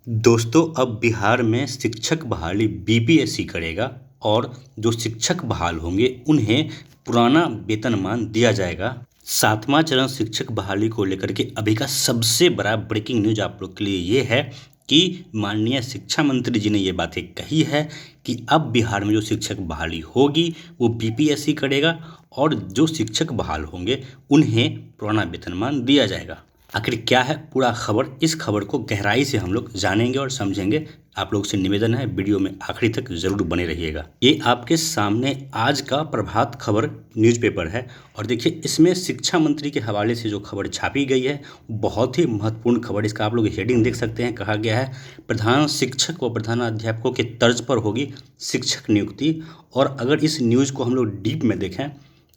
दोस्तों, अब बिहार में शिक्षक बहाली बीपीएससी करेगा और जो शिक्षक बहाल होंगे उन्हें पुराना वेतनमान दिया जाएगा। सातवां चरण शिक्षक बहाली को लेकर के अभी का सबसे बड़ा ब्रेकिंग न्यूज आप लोग के लिए ये है कि माननीय शिक्षा मंत्री जी ने ये बातें कही है कि अब बिहार में जो शिक्षक बहाली होगी वो बीपीएससी करेगा और जो शिक्षक बहाल होंगे उन्हें पुराना वेतनमान दिया जाएगा। आखिर क्या है पूरा खबर, इस खबर को गहराई से हम लोग जानेंगे और समझेंगे। आप लोग से निवेदन है वीडियो में आखिरी तक जरूर बने रहिएगा। ये आपके सामने आज का प्रभात खबर न्यूज़पेपर है और देखिए इसमें शिक्षा मंत्री के हवाले से जो खबर छापी गई है बहुत ही महत्वपूर्ण खबर। इसका आप लोग हेडिंग देख सकते हैं, कहा गया है प्रधान शिक्षक व प्रधानाध्यापकों के तर्ज पर होगी शिक्षक नियुक्ति। और अगर इस न्यूज़ को हम लोग डीप में देखें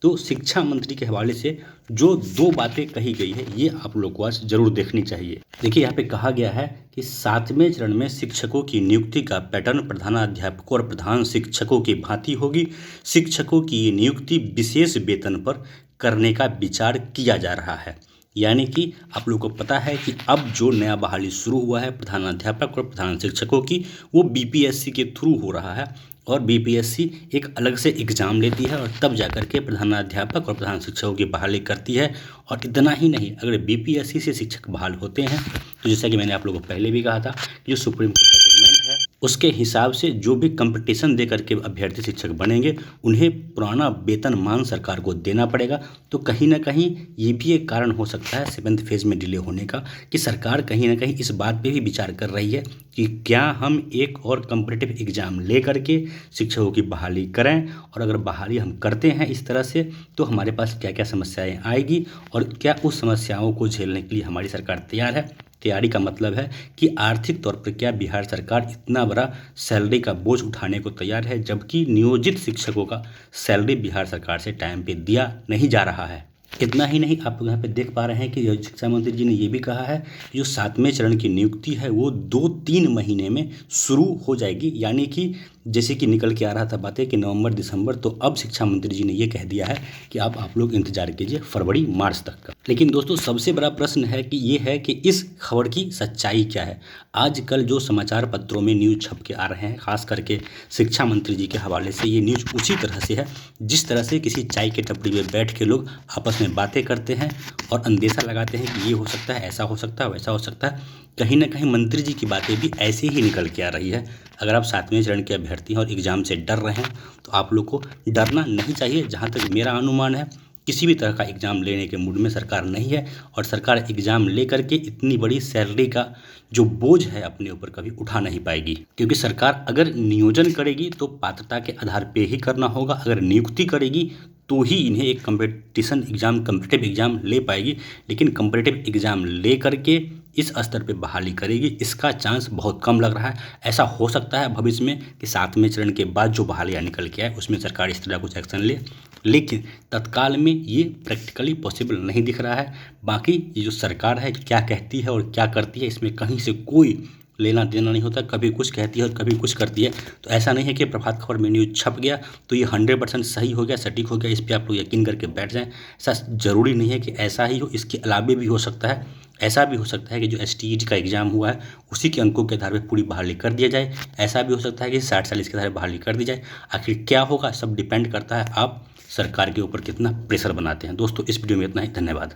तो शिक्षा मंत्री के हवाले से जो दो बातें कही गई है ये आप लोग को आज जरूर देखनी चाहिए। देखिए यहाँ पे कहा गया है कि सातवें चरण में शिक्षकों की नियुक्ति का पैटर्न प्रधानाध्यापकों और प्रधान शिक्षकों की भांति होगी। शिक्षकों की ये नियुक्ति विशेष वेतन पर करने का विचार किया जा रहा है। यानी कि आप लोगों को पता है कि अब जो नया बहाली शुरू हुआ है प्रधानाध्यापक और प्रधान शिक्षकों की, वो बीपीएससी के थ्रू हो रहा है और बीपीएससी एक अलग से एग्ज़ाम लेती है और तब जाकर के प्रधानाध्यापक और प्रधान शिक्षकों की बहाली करती है। और इतना ही नहीं, अगर बीपीएससी से शिक्षक बहाल होते हैं तो जैसा कि मैंने आप लोगों को पहले भी कहा था, जो सुप्रीम कोर्ट का जजमेंट है उसके हिसाब से जो भी कंपटीशन दे करके अभ्यर्थी शिक्षक बनेंगे उन्हें पुराना वेतनमान सरकार को देना पड़ेगा। तो कहीं ना कहीं ये भी एक कारण हो सकता है 7th फेज़ में डिले होने का कि सरकार कहीं ना कहीं इस बात पे भी विचार कर रही है कि क्या हम एक और कॉम्पिटिटिव एग्ज़ाम ले करके शिक्षकों की बहाली करें, और अगर बहाली हम करते हैं इस तरह से तो हमारे पास क्या क्या समस्याएं आएगी और क्या उस समस्याओं को झेलने के लिए हमारी सरकार तैयार है। तैयारी का मतलब है कि आर्थिक तौर पर क्या बिहार सरकार इतना बड़ा सैलरी का बोझ उठाने को तैयार है, जबकि नियोजित शिक्षकों का सैलरी बिहार सरकार से टाइम पे दिया नहीं जा रहा है। इतना ही नहीं, आप लोग यहाँ पे देख पा रहे हैं कि शिक्षा मंत्री जी ने ये भी कहा है कि जो सातवें चरण की नियुक्ति है वो 2-3 महीने में शुरू हो जाएगी। यानी कि जैसे कि निकल के आ रहा था बातें कि नवंबर दिसंबर, तो अब शिक्षा मंत्री जी ने ये कह दिया है कि अब आप लोग इंतजार कीजिए फरवरी मार्च तक का। लेकिन दोस्तों सबसे बड़ा प्रश्न है कि ये है कि इस खबर की सच्चाई क्या है। आजकल जो समाचार पत्रों में न्यूज़ छप के आ रहे हैं खास करके शिक्षा मंत्री जी के हवाले से, ये न्यूज़ उसी तरह से है जिस तरह से किसी चाय के टपरी में बैठ के लोग आपस में बातें करते हैं और अंदेशा लगाते हैं कि ये हो सकता है, ऐसा हो सकता है, वैसा हो सकता है। कहीं ना कहीं मंत्री जी की बातें भी ऐसे ही निकल के आ रही है। अगर आप सातवें चरण के अभ्यर्थी हैं और एग्ज़ाम से डर रहे हैं तो आप लोग को डरना नहीं चाहिए। जहाँ तक मेरा अनुमान है किसी भी तरह का एग्ज़ाम लेने के मूड में सरकार नहीं है और सरकार एग्ज़ाम ले करके इतनी बड़ी सैलरी का जो बोझ है अपने ऊपर कभी उठा नहीं पाएगी, क्योंकि सरकार अगर नियोजन करेगी तो पात्रता के आधार पे ही करना होगा। अगर नियुक्ति करेगी तो ही इन्हें एक कम्पिटिटिव एग्ज़ाम ले पाएगी, लेकिन कम्पिटिटिव एग्ज़ाम ले करके इस स्तर पे बहाली करेगी इसका चांस बहुत कम लग रहा है। ऐसा हो सकता है भविष्य में कि सातवें चरण के बाद जो बहालियाँ निकल के आए उसमें सरकार इस तरह कुछ एक्शन ले, लेकिन तत्काल में ये प्रैक्टिकली पॉसिबल नहीं दिख रहा है। बाकी ये जो सरकार है क्या कहती है और क्या करती है इसमें कहीं से कोई लेना देना नहीं होता। कभी कुछ कहती है और कभी कुछ करती है। तो ऐसा नहीं है कि प्रभात खबर में न्यूज़ छप गया तो ये 100% सही हो गया, सटीक हो गया, इस पर आप लोग यकीन करके बैठ जाएं। ऐसा ज़रूरी नहीं है कि ऐसा ही हो, इसके अलावे भी हो सकता है। ऐसा भी हो सकता है कि जो एसटीईटी का एग्ज़ाम हुआ है उसी के अंकों के आधार पर पूरी बहाली कर दिया जाए। ऐसा भी हो सकता है कि 60-40 के आधार पर बहाली कर दी जाए। आखिर क्या होगा सब डिपेंड करता है आप सरकार के ऊपर कितना प्रेशर बनाते हैं। दोस्तों इस वीडियो में इतना ही, धन्यवाद।